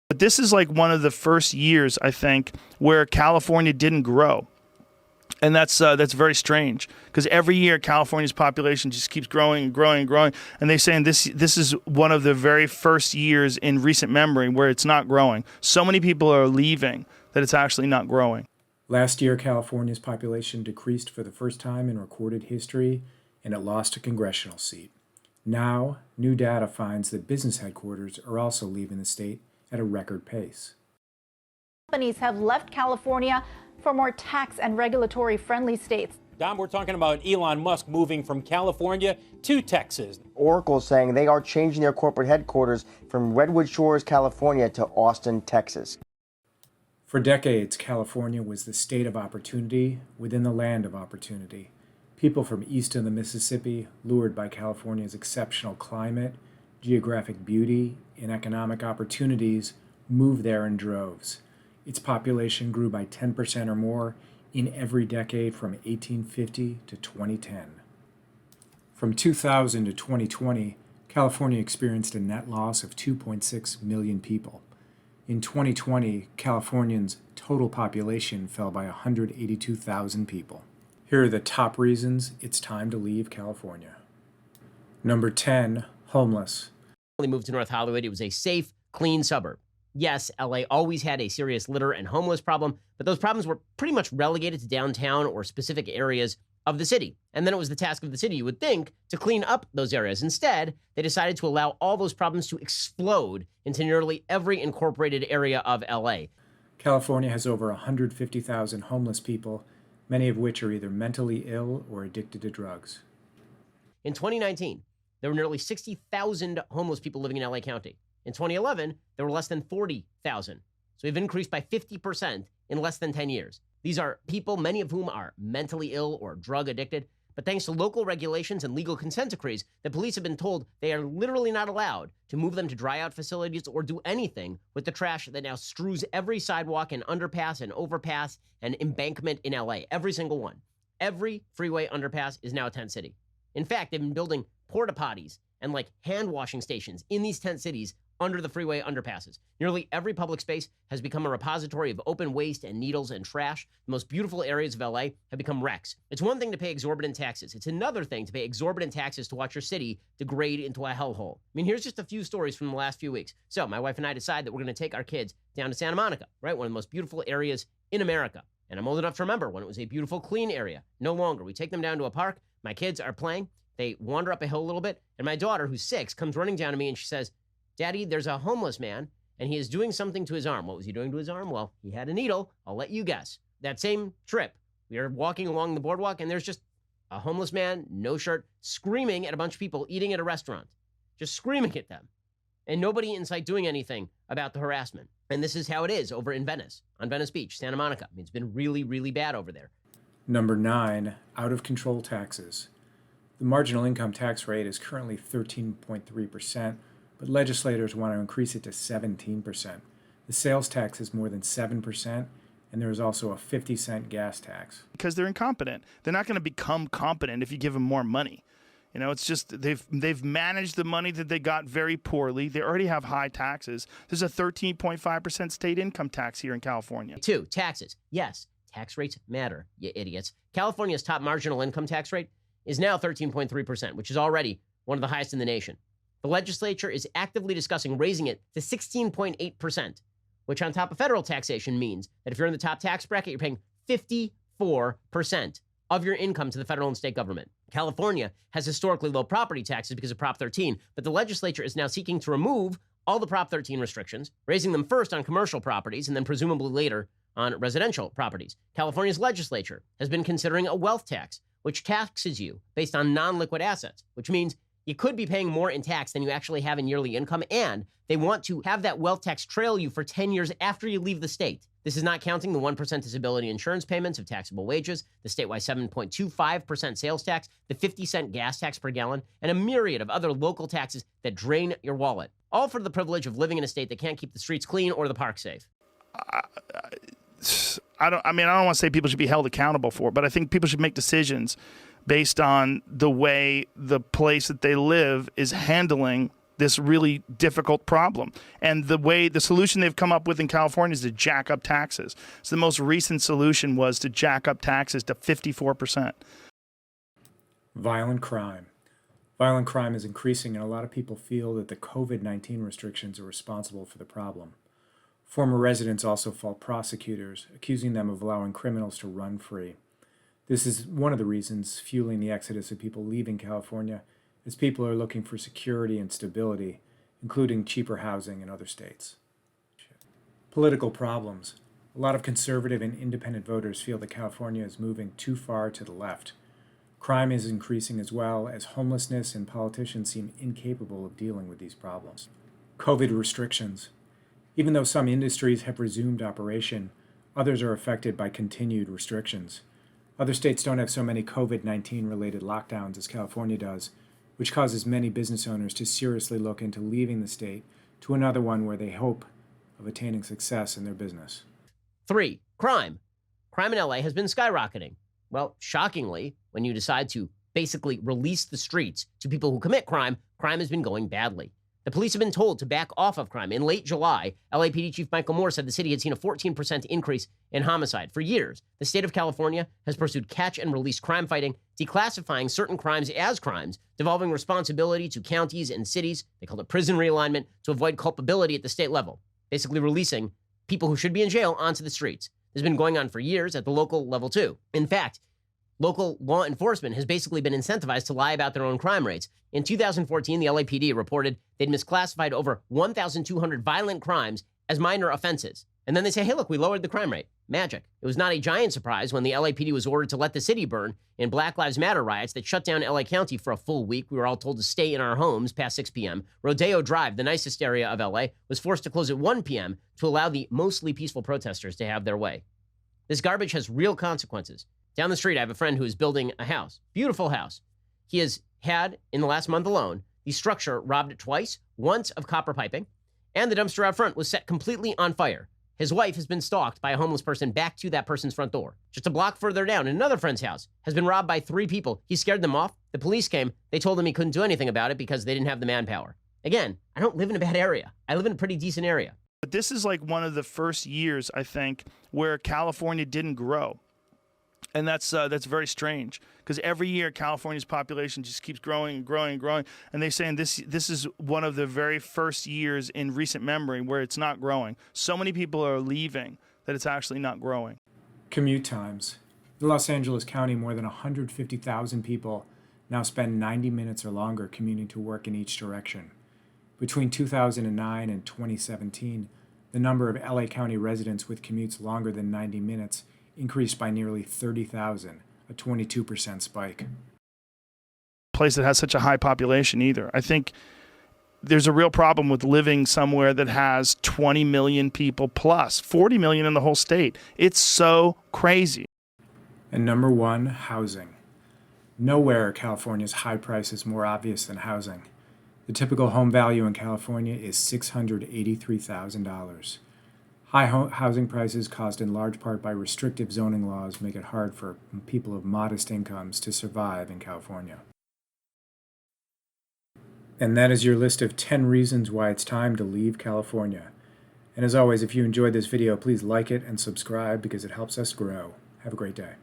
But this is like one of the first years, I think, where California didn't grow. And that's very strange, because every year California's population just keeps growing and growing and growing. And they're saying this is one of the very first years in recent memory where it's not growing. So many people are leaving that it's actually not growing. Last year, California's population decreased for the first time in recorded history, and it lost a congressional seat. Now, new data finds that business headquarters are also leaving the state at a record pace. Companies have left California for more tax and regulatory friendly states. Dom, we're talking about Elon Musk moving from California to Texas. Oracle saying they are changing their corporate headquarters from Redwood Shores, California to Austin, Texas. For decades, California was the state of opportunity within the land of opportunity. People from east of the Mississippi, lured by California's exceptional climate, geographic beauty, and economic opportunities, moved there in droves. Its population grew by 10% or more in every decade from 1850 to 2010. From 2000 to 2020, California experienced a net loss of 2.6 million people. In 2020, Californians' total population fell by 182,000 people. Here are the top reasons it's time to leave California. Number 10, homeless. When they moved to North Hollywood, it was a safe, clean suburb. Yes, LA always had a serious litter and homeless problem, but those problems were pretty much relegated to downtown or specific areas of the city. And then it was the task of the city, you would think, to clean up those areas. Instead, they decided to allow all those problems to explode into nearly every incorporated area of LA. California has over 150,000 homeless people, many of which are either mentally ill or addicted to drugs. In 2019, there were nearly 60,000 homeless people living in LA County. In 2011, there were less than 40,000. So we've increased by 50% in less than 10 years. These are people, many of whom are mentally ill or drug addicted. But thanks to local regulations and legal consent decrees, the police have been told they are literally not allowed to move them to dry out facilities or do anything with the trash that now strews every sidewalk and underpass and overpass and embankment in LA. Every single one. Every freeway underpass is now a tent city. In fact, they've been building porta potties and like hand washing stations in these tent cities under the freeway underpasses. Nearly every public space has become a repository of open waste and needles and trash. The most beautiful areas of LA have become wrecks. It's one thing to pay exorbitant taxes. It's another thing to pay exorbitant taxes to watch your city degrade into a hellhole. I mean, here's just a few stories from the last few weeks. So my wife and I decide that we're going to take our kids down to Santa Monica, right? One of the most beautiful areas in America. And I'm old enough to remember when it was a beautiful, clean area. No longer. We take them down to a park. My kids are playing. They wander up a hill a little bit. And my daughter, who's 6, comes running down to me and she says, "Daddy, there's a homeless man, and he is doing something to his arm." What was he doing to his arm? Well, he had a needle. I'll let you guess. That same trip, we are walking along the boardwalk, and there's just a homeless man, no shirt, screaming at a bunch of people eating at a restaurant. Just screaming at them. And nobody in sight doing anything about the harassment. And this is how it is over in Venice, on Venice Beach, Santa Monica. I mean, it's been really, really bad over there. Number 9, out-of-control taxes. The marginal income tax rate is currently 13.3%, but legislators want to increase it to 17%. The sales tax is more than 7%, and there is also a 50-cent gas tax. Because they're incompetent. They're not going to become competent if you give them more money. You know, it's just they've managed the money that they got very poorly. They already have high taxes. There's a 13.5% state income tax here in California. 2, taxes. Yes, tax rates matter, you idiots. California's top marginal income tax rate is now 13.3%, which is already one of the highest in the nation. The legislature is actively discussing raising it to 16.8%, which on top of federal taxation means that if you're in the top tax bracket, you're paying 54% of your income to the federal and state government. California has historically low property taxes because of Prop 13, but the legislature is now seeking to remove all the Prop 13 restrictions, raising them first on commercial properties and then presumably later on residential properties. California's legislature has been considering a wealth tax, which taxes you based on non-liquid assets, which means you could be paying more in tax than you actually have in yearly income, and they want to have that wealth tax trail you for 10 years after you leave the state. This is not counting the 1% disability insurance payments of taxable wages, the statewide 7.25% sales tax, the 50-cent gas tax per gallon, and a myriad of other local taxes that drain your wallet, all for the privilege of living in a state that can't keep the streets clean or the park safe. I don't want to say people should be held accountable for it, but I think people should make decisions based on the way the place that they live is handling this really difficult problem. And the solution they've come up with in California is to jack up taxes. So the most recent solution was to jack up taxes to 54%. Violent crime. Violent crime is increasing, and a lot of people feel that the COVID-19 restrictions are responsible for the problem. Former residents also fault prosecutors, accusing them of allowing criminals to run free. This is one of the reasons fueling the exodus of people leaving California, as people are looking for security and stability, including cheaper housing in other states. Political problems. A lot of conservative and independent voters feel that California is moving too far to the left. Crime is increasing as well as homelessness, and politicians seem incapable of dealing with these problems. COVID restrictions. Even though some industries have resumed operation, others are affected by continued restrictions. Other states don't have so many COVID-19 related lockdowns as California does, which causes many business owners to seriously look into leaving the state to another one where they hope of attaining success in their business. 3. Crime. Crime in LA has been skyrocketing. Well, shockingly, when you decide to basically release the streets to people who commit crime, crime has been going badly. The police have been told to back off of crime. In late July, LAPD Chief Michael Moore said the city had seen a 14% increase in homicide. For years, the state of California has pursued catch and release crime fighting, declassifying certain crimes as crimes, devolving responsibility to counties and cities. They called it prison realignment to avoid culpability at the state level, basically releasing people who should be in jail onto the streets. This has been going on for years at the local level too. In fact, local law enforcement has basically been incentivized to lie about their own crime rates. In 2014, the LAPD reported they'd misclassified over 1,200 violent crimes as minor offenses. And then they say, hey, look, we lowered the crime rate. Magic. It was not a giant surprise when the LAPD was ordered to let the city burn in Black Lives Matter riots that shut down LA County for a full week. We were all told to stay in our homes past 6 p.m. Rodeo Drive, the nicest area of LA, was forced to close at 1 p.m. to allow the mostly peaceful protesters to have their way. This garbage has real consequences. Down the street, I have a friend who is building a house. Beautiful house. He has had, in the last month alone, the structure robbed twice, once of copper piping, and the dumpster out front was set completely on fire. His wife has been stalked by a homeless person back to that person's front door. Just a block further down, another friend's house has been robbed by 3 people. He scared them off. The police came. They told him he couldn't do anything about it because they didn't have the manpower. Again, I don't live in a bad area. I live in a pretty decent area. But this is like one of the first years, I think, where California didn't grow. And that's very strange, because every year California's population just keeps growing and growing and growing. And they're saying this is one of the very first years in recent memory where it's not growing. So many people are leaving that it's actually not growing. Commute times. In Los Angeles County, more than 150,000 people now spend 90 minutes or longer commuting to work in each direction. Between 2009 and 2017, the number of LA County residents with commutes longer than 90 minutes increased by nearly 30,000, a 22% spike. Place that has such a high population either. I think there's a real problem with living somewhere that has 20 million people plus, 40 million in the whole state. It's so crazy. And number 1, housing. Nowhere are California's high prices more obvious than housing. The typical home value in California is $683,000. High housing prices, caused in large part by restrictive zoning laws, make it hard for people of modest incomes to survive in California. And that is your list of 10 reasons why it's time to leave California. And as always, if you enjoyed this video, please like it and subscribe because it helps us grow. Have a great day.